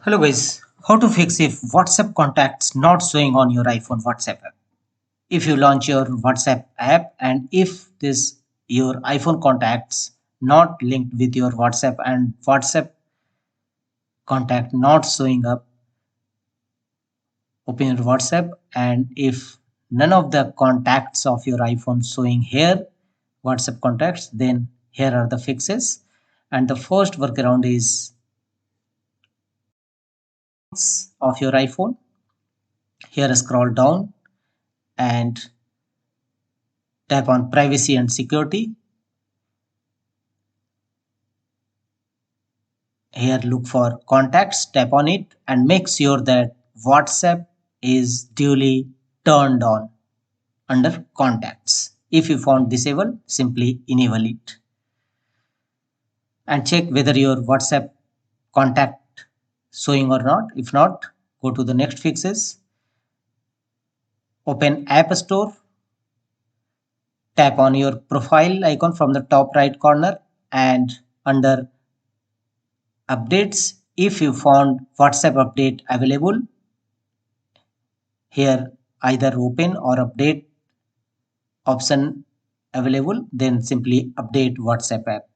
Hello guys, how to fix if WhatsApp contacts not showing on your iPhone WhatsApp app? If you launch your WhatsApp app and if this your iPhone contacts not linked with your WhatsApp and WhatsApp contact not showing up, open your WhatsApp and if none of the contacts of your iPhone showing here WhatsApp contacts, then here are the fixes. And the first workaround is of your iPhone. Here scroll down and tap on privacy and security. Here look for contacts, tap on it and make sure that WhatsApp is duly turned on under contacts. If you found disabled, simply enable it and check whether your WhatsApp contact showing or not. If not, go to the next fixes. Open App Store, tap on your profile icon from the top right corner and under updates, if you found WhatsApp update available, here either open or update option available, then simply update WhatsApp app.